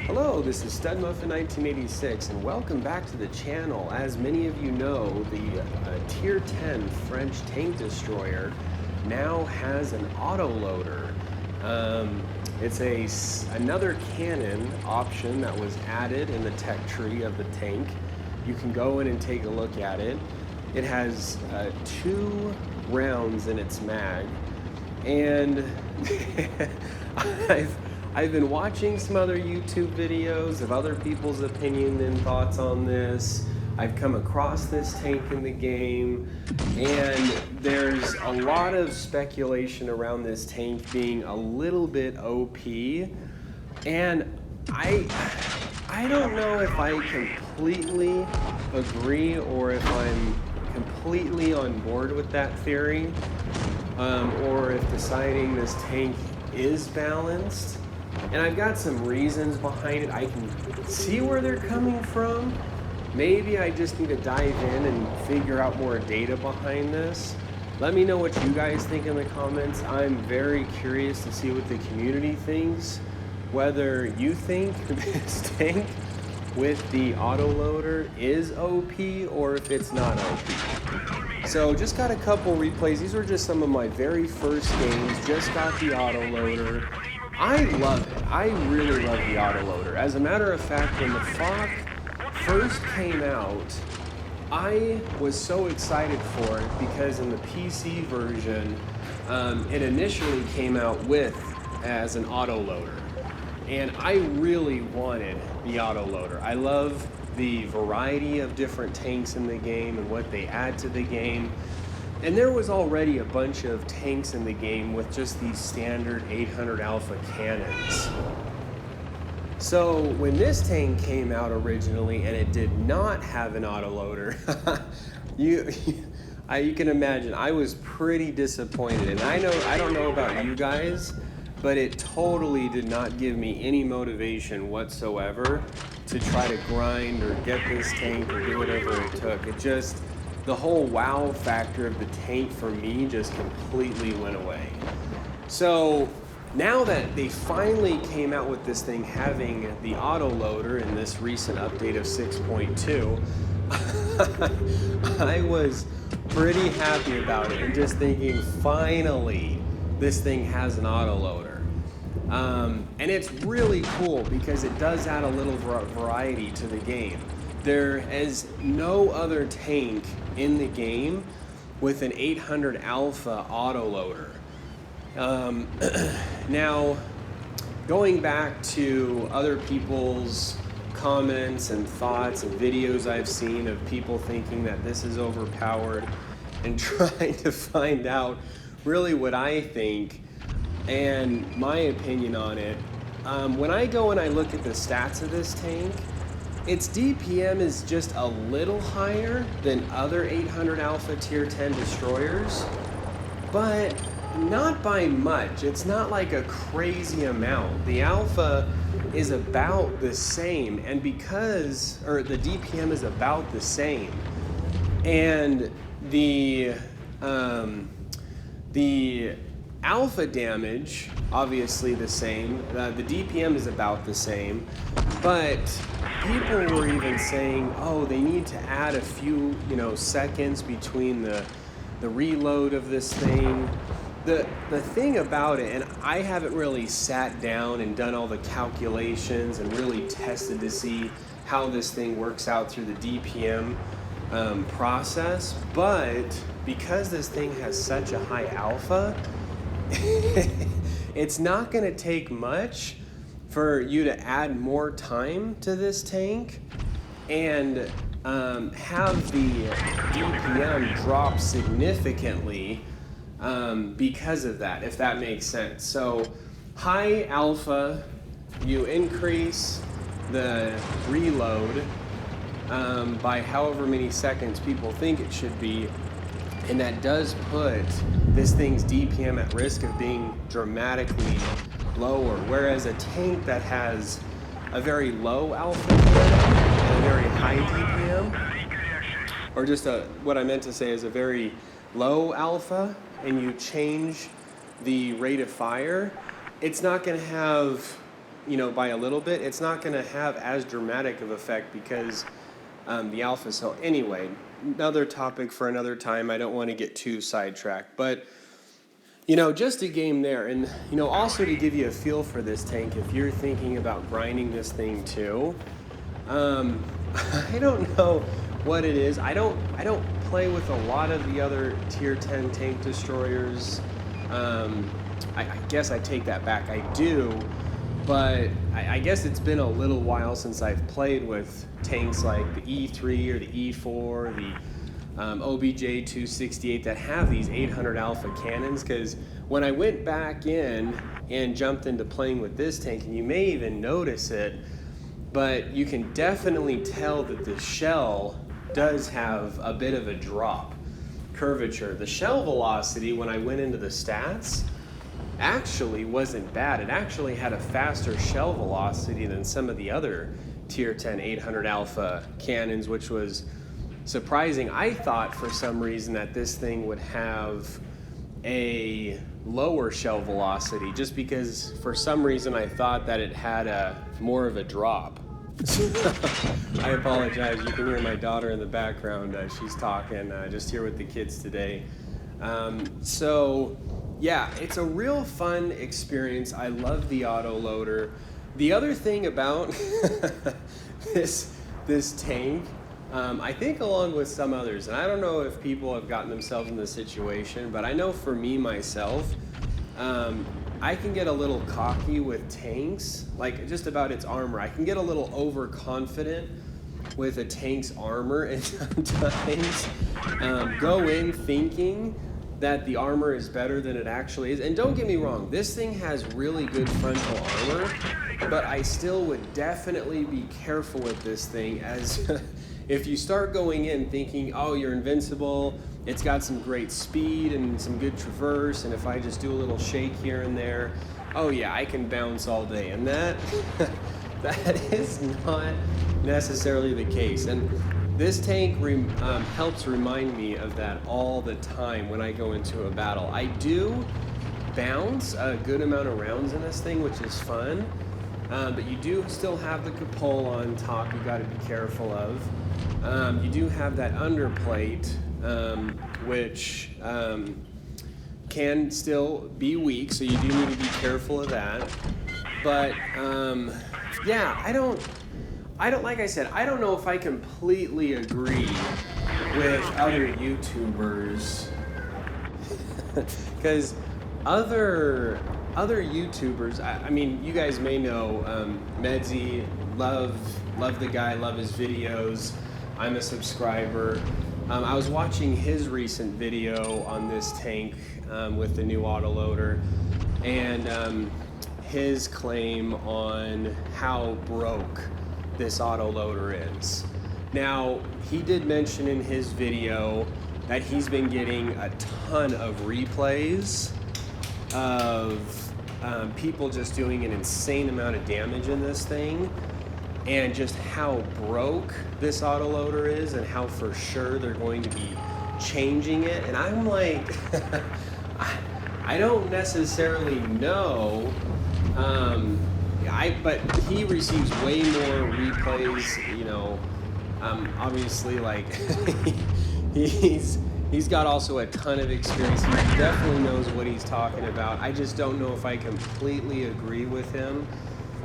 Hello, this is Studmuffin 1986 and welcome back to the channel. As many of you know, the Tier 10 French tank destroyer now has an autoloader. It's another cannon option that was added in the tech tree of the tank. You can go in and take a look at it. It has 2 rounds in its mag, and I've been watching some other YouTube videos of other people's opinion and thoughts on this. I've come across this tank in the game, and there's a lot of speculation around this tank being a little bit OP, and I don't know if I completely agree or if I'm completely on board with that theory, or if deciding this tank is balanced. And I've got some reasons behind it. I can see where they're coming from. Maybe I just need to dive in and figure out more data behind this. Let me know what you guys think in the comments. I'm very curious to see what the community thinks. Whether you think this tank with the autoloader is OP or if it's not OP. So just got a couple replays. These were just some of my very first games. Just got the autoloader. I love it. I really love the autoloader. As a matter of fact, when the Foch first came out, I was so excited for it because in the PC version, it initially came out as an autoloader. And I really wanted the autoloader. I love the variety of different tanks in the game and what they add to the game. And there was already a bunch of tanks in the game with just these standard 800 Alpha cannons. So when this tank came out originally and it did not have an autoloader, you can imagine I was pretty disappointed. And I don't know about you guys, but it totally did not give me any motivation whatsoever to try to grind or get this tank or do whatever it took. The whole wow factor of the tank for me just completely went away. So now that they finally came out with this thing having the autoloader in this recent update of 6.2, I was pretty happy about it and just thinking, finally, this thing has an autoloader. And it's really cool because it does add a little variety to the game. There is no other tank in the game with an 800 Alpha autoloader. Now, going back to other people's comments and thoughts and videos I've seen of people thinking that this is overpowered and trying to find out really what I think and my opinion on it, when I go and I look at the stats of this tank, its DPM is just a little higher than other 800 Alpha Tier 10 destroyers, but not by much. It's not like a crazy amount. The Alpha is about the same, and the DPM is about the same, and the Alpha damage, obviously the same. The DPM is about the same, but people were even saying, oh, they need to add a few, seconds between the reload of this thing. The thing about it, and I haven't really sat down and done all the calculations and really tested to see how this thing works out through the DPM process, but because this thing has such a high alpha, it's not going to take much for you to add more time to this tank and have the DPM drop significantly because of that, if that makes sense. So high alpha, you increase the reload by however many seconds people think it should be, and that does put this thing's DPM at risk of being dramatically lower, whereas a tank that has a very low alpha and a very high DPM, or just what I meant to say is a very low alpha, and you change the rate of fire, it's not going to have by a little bit, it's not going to have as dramatic of effect because the alpha cell. Anyway, another topic for another time. I don't want to get too sidetracked, but just a game there. And also to give you a feel for this tank, if you're thinking about grinding this thing too, I don't know what it is. I don't play with a lot of the other tier 10 tank destroyers. I guess I take that back. I do, but I guess it's been a little while since I've played with tanks like the E3 or the E4, the OBJ 268 that have these 800 alpha cannons, because when I went back in and jumped into playing with this tank, and you may even notice it, but you can definitely tell that the shell does have a bit of a drop curvature. The shell velocity, when I went into the stats, actually wasn't bad. It actually had a faster shell velocity than some of the other tier 10 800 alpha cannons, which was surprising. I thought for some reason that this thing would have a lower shell velocity, just because for some reason I thought that it had a more of a drop. I apologize. You can hear my daughter in the background. She's talking, just here with the kids today. So yeah, it's a real fun experience. I love the autoloader. The other thing about this tank, I think along with some others, and I don't know if people have gotten themselves in this situation, but I know for me myself, I can get a little cocky with tanks, like just about its armor. I can get a little overconfident with a tank's armor, and sometimes go in thinking that the armor is better than it actually is. And don't get me wrong, this thing has really good frontal armor, but I still would definitely be careful with this thing, as if you start going in thinking, oh, you're invincible, it's got some great speed and some good traverse, and if I just do a little shake here and there, oh yeah, I can bounce all day. And that is not necessarily the case. And this tank helps remind me of that all the time when I go into a battle. I do bounce a good amount of rounds in this thing, which is fun, but you do still have the cupola on top you got to be careful of. You do have that underplate, which can still be weak, so you do need to be careful of that. But yeah, I don't, like I said, I don't know if I completely agree with other YouTubers, because other YouTubers, I mean, you guys may know Medzi, love the guy, love his videos. I'm a subscriber. I was watching his recent video on this tank with the new autoloader, and his claim on how broke this autoloader is. Now, he did mention in his video that he's been getting a ton of replays of people just doing an insane amount of damage in this thing, and just how broke this autoloader is, and how for sure they're going to be changing it. And I'm like, I don't necessarily know, but he receives way more replays, obviously, like, he's got also a ton of experience. He definitely knows what he's talking about. I just don't know if I completely agree with him,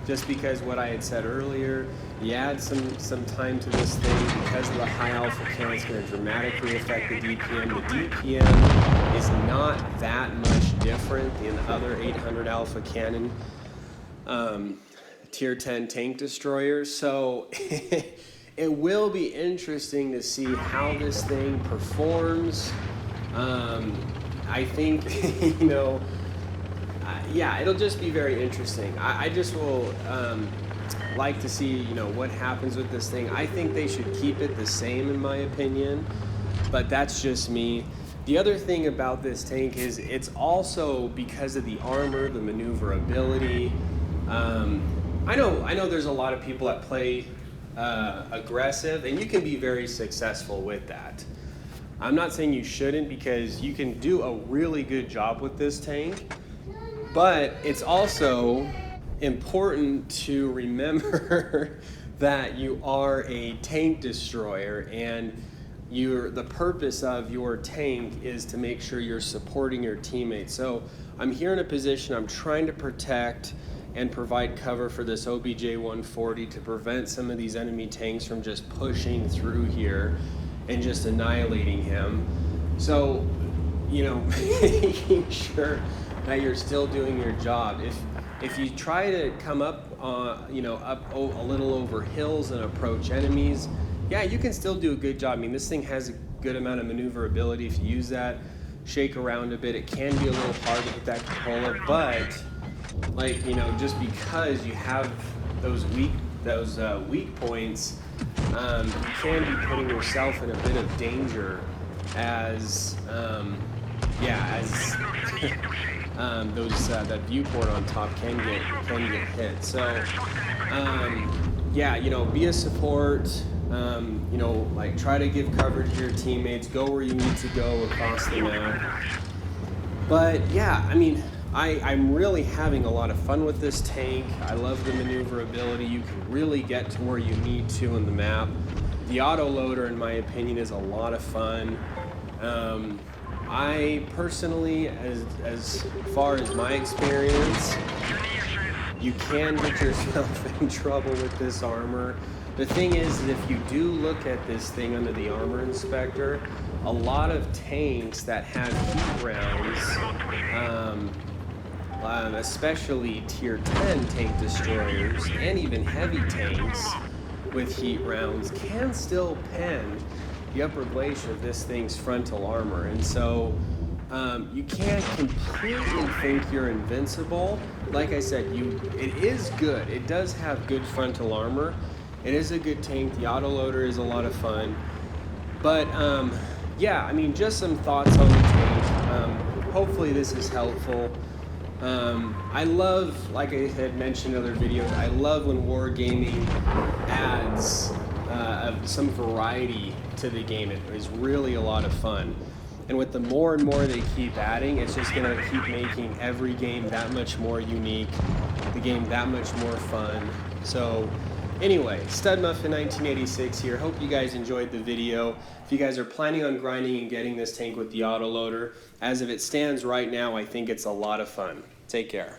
just because what I had said earlier, you add some time to this thing, because of the high alpha count, it's going to dramatically affect the DPM. The DPM is not that much different than the other 800 alpha cannon tier 10 tank destroyers. So it will be interesting to see how this thing performs. I think, yeah, it'll just be very interesting. I just will like to see, what happens with this thing. I think they should keep it the same, in my opinion, but that's just me. The other thing about this tank is it's also, because of the armor, the maneuverability. I know there's a lot of people that play aggressive, and you can be very successful with that. I'm not saying you shouldn't, because you can do a really good job with this tank, but it's also important to remember that you are a tank destroyer, and the purpose of your tank is to make sure you're supporting your teammates. So I'm here in a position, I'm trying to protect and provide cover for this OBJ 140 to prevent some of these enemy tanks from just pushing through here and just annihilating him. So, you know, making sure that you're still doing your job. If you try to come up, you know, up a little over hills and approach enemies, yeah, you can still do a good job. I mean, this thing has a good amount of maneuverability. If you use that, shake around a bit, it can be a little hard to hit that cupola, but like, you know, just because you have those weak points, you can be putting yourself in a bit of danger as that viewport on top can get hit. So yeah, you know, be a support. You know, like, try to give cover to your teammates, go where you need to go across the map. But yeah, I mean, I'm really having a lot of fun with this tank. I love the maneuverability. You can really get to where you need to on the map. The autoloader, in my opinion, is a lot of fun. I personally, as far as my experience, you can get yourself in trouble with this armor. The thing is that if you do look at this thing under the armor inspector, a lot of tanks that have heat rounds, especially tier 10 tank destroyers and even heavy tanks with heat rounds, can still pen the upper glacier of this thing's frontal armor. And so you can't completely think you're invincible. Like I said, it is good. It does have good frontal armor. It is a good tank. The autoloader is a lot of fun. But yeah, I mean, just some thoughts on the tank. Hopefully this is helpful. I love, like I had mentioned in other videos, I love when wargaming adds some variety to the game. It is really a lot of fun. And with the more and more they keep adding, it's just going to keep making every game that much more unique, the game that much more fun. So anyway, Studmuffin 1986 here. Hope you guys enjoyed the video. If you guys are planning on grinding and getting this tank with the autoloader, as of it stands right now, I think it's a lot of fun. Take care.